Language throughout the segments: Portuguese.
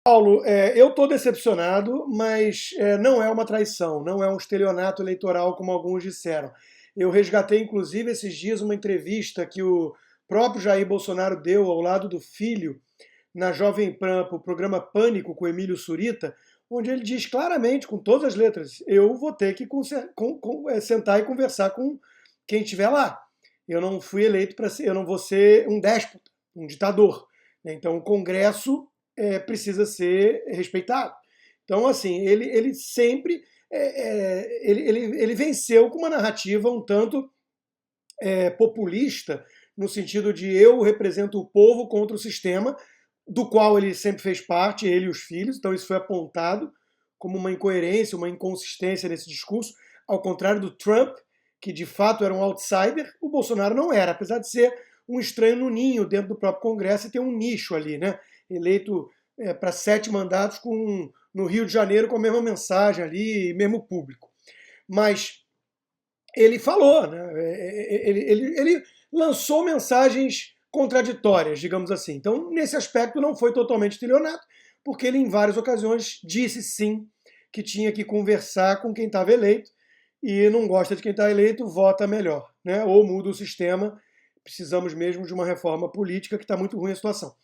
Paulo, eu estou decepcionado, mas não é uma traição, não é um estelionato eleitoral como alguns disseram. Eu resgatei, inclusive, esses dias uma entrevista que o próprio Jair Bolsonaro deu ao lado do filho na Jovem Pan, para o programa Pânico com Emílio Surita, onde ele diz claramente, com todas as letras, eu vou ter que sentar e conversar com quem estiver lá. Eu não fui eleito para ser, eu não vou ser um déspota, um ditador. Então o Congresso precisa ser respeitado. Então, assim, ele sempre ele venceu com uma narrativa um tanto populista, no sentido de eu represento o povo contra o sistema, do qual ele sempre fez parte, ele e os filhos, então isso foi apontado como uma incoerência, uma inconsistência nesse discurso, ao contrário do Trump, que de fato era um outsider, o Bolsonaro não era, apesar de ser um estranho no ninho dentro do próprio Congresso e ter um nicho ali, né? Eleito para 7 mandatos no Rio de Janeiro com a mesma mensagem ali, mesmo público. Mas ele falou, né? Ele lançou mensagens contraditórias, digamos assim. Então, nesse aspecto, não foi totalmente estelionato, porque ele, em várias ocasiões, disse sim que tinha que conversar com quem estava eleito e não gosta de quem está eleito, vota melhor, né? Ou muda o sistema. Precisamos mesmo de uma reforma política, que está muito ruim a situação.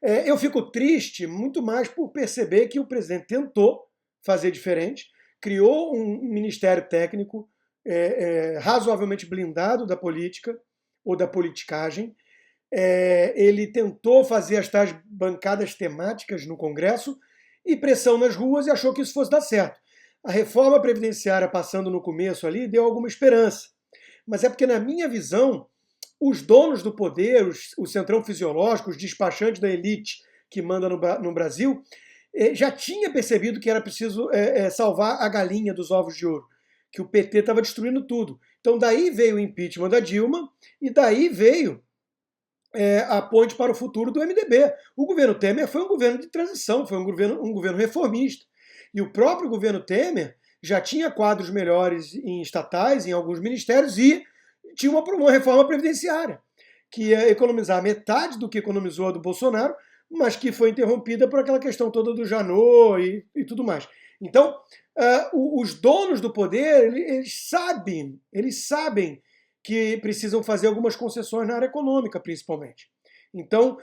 Eu fico triste muito mais por perceber que o presidente tentou fazer diferente, criou um ministério técnico razoavelmente blindado da política ou da politicagem. Ele tentou fazer as tais bancadas temáticas no Congresso e pressão nas ruas e achou que isso fosse dar certo. A reforma previdenciária passando no começo ali deu alguma esperança. Mas é porque, na minha visão, os donos do poder, o centrão fisiológico, os despachantes da elite que manda no Brasil, já tinha percebido que era preciso salvar a galinha dos ovos de ouro, que o PT estava destruindo tudo. Então daí veio o impeachment da Dilma e daí veio a ponte para o futuro do MDB. O governo Temer foi um governo de transição, foi um governo reformista. E o próprio governo Temer já tinha quadros melhores em estatais, em alguns ministérios, e tinha uma reforma previdenciária, que ia economizar metade do que economizou a do Bolsonaro, mas que foi interrompida por aquela questão toda do Janot e tudo mais. Então, os donos do poder, eles sabem que precisam fazer algumas concessões na área econômica, principalmente. Então,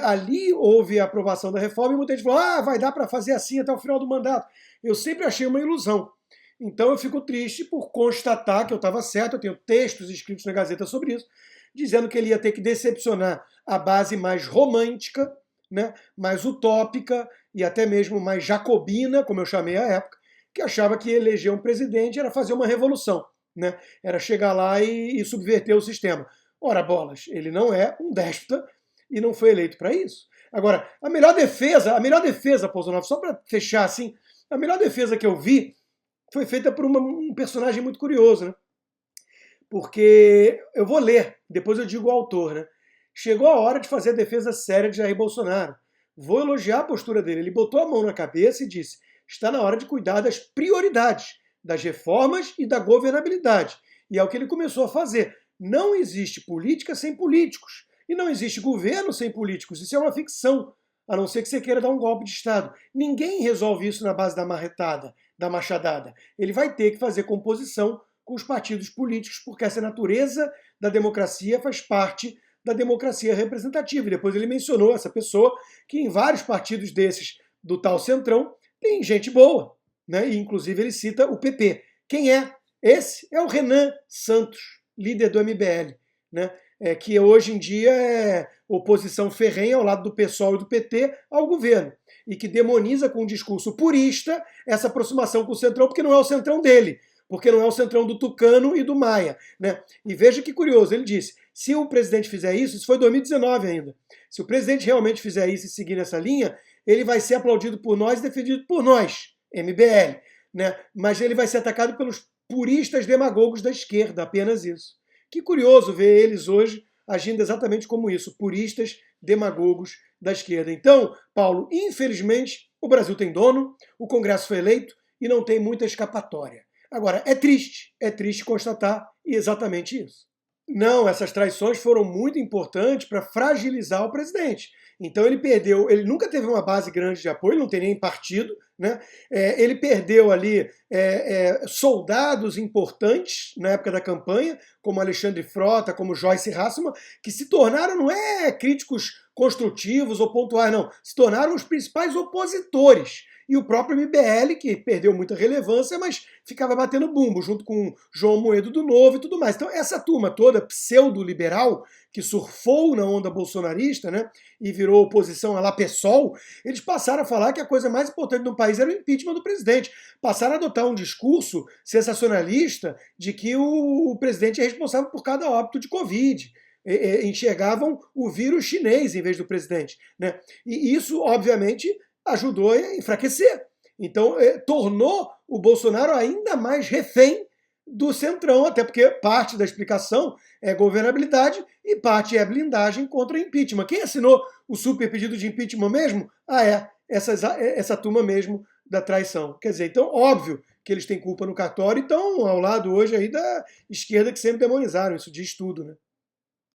ali houve a aprovação da reforma e muita gente falou, vai dar para fazer assim até o final do mandato. Eu sempre achei uma ilusão. Então eu fico triste por constatar que eu estava certo, eu tenho textos escritos na Gazeta sobre isso, dizendo que ele ia ter que decepcionar a base mais romântica, né, mais utópica e até mesmo mais jacobina, como eu chamei à época, que achava que eleger um presidente era fazer uma revolução, né, era chegar lá e subverter o sistema. Ora bolas, ele não é um déspota e não foi eleito para isso. Agora, a melhor defesa, Bolsonaro, só para fechar assim, a melhor defesa que eu vi foi feita por um personagem muito curioso, né? Porque eu vou ler, depois eu digo o autor, né? Chegou a hora de fazer a defesa séria de Jair Bolsonaro. Vou elogiar a postura dele. Ele botou a mão na cabeça e disse: está na hora de cuidar das prioridades, das reformas e da governabilidade. E é o que ele começou a fazer. Não existe política sem políticos. E não existe governo sem políticos. Isso é uma ficção, a não ser que você queira dar um golpe de Estado. Ninguém resolve isso na base da marretada, da machadada. Ele vai ter que fazer composição com os partidos políticos, porque essa natureza da democracia faz parte da democracia representativa. E depois ele mencionou essa pessoa que em vários partidos desses do tal Centrão tem gente boa, né? E inclusive ele cita o PP. Quem é? Esse é o Renan Santos, líder do MBL, né? Que hoje em dia é oposição ferrenha ao lado do PSOL e do PT ao governo, e que demoniza com um discurso purista essa aproximação com o Centrão, porque não é o Centrão dele, porque não é o Centrão do Tucano e do Maia, né? E veja que curioso, ele disse, se o presidente fizer isso foi em 2019 ainda, se o presidente realmente fizer isso e seguir nessa linha, ele vai ser aplaudido por nós e defendido por nós, MBL, né? Mas ele vai ser atacado pelos puristas demagogos da esquerda, apenas isso. Que curioso ver eles hoje agindo exatamente como isso, puristas demagogos da esquerda. Então, Paulo, infelizmente, o Brasil tem dono, o Congresso foi eleito e não tem muita escapatória. Agora, é triste constatar exatamente isso. Não, essas traições foram muito importantes para fragilizar o presidente. Então ele perdeu, ele nunca teve uma base grande de apoio, não tem nem partido, né? Ele perdeu ali soldados importantes na época da campanha, como Alexandre Frota, como Joyce Hasselman, que se tornaram, não críticos construtivos ou pontuais, não, se tornaram os principais opositores. E o próprio MBL, que perdeu muita relevância, mas ficava batendo bumbo, junto com João Moedo do Novo e tudo mais. Então, essa turma toda, pseudo-liberal, que surfou na onda bolsonarista, né, e virou oposição à la PSOL, eles passaram a falar que a coisa mais importante no país era o impeachment do presidente. Passaram a adotar um discurso sensacionalista de que o presidente é responsável por cada óbito de Covid. Enxergavam o vírus chinês em vez do presidente, né? E isso, obviamente, ajudou a enfraquecer. Então, tornou o Bolsonaro ainda mais refém do Centrão, até porque parte da explicação é governabilidade e parte é blindagem contra impeachment. Quem assinou o super pedido de impeachment mesmo? Essa turma mesmo da traição. Quer dizer, então, óbvio que eles têm culpa no cartório e estão ao lado hoje aí da esquerda que sempre demonizaram, isso diz tudo, né?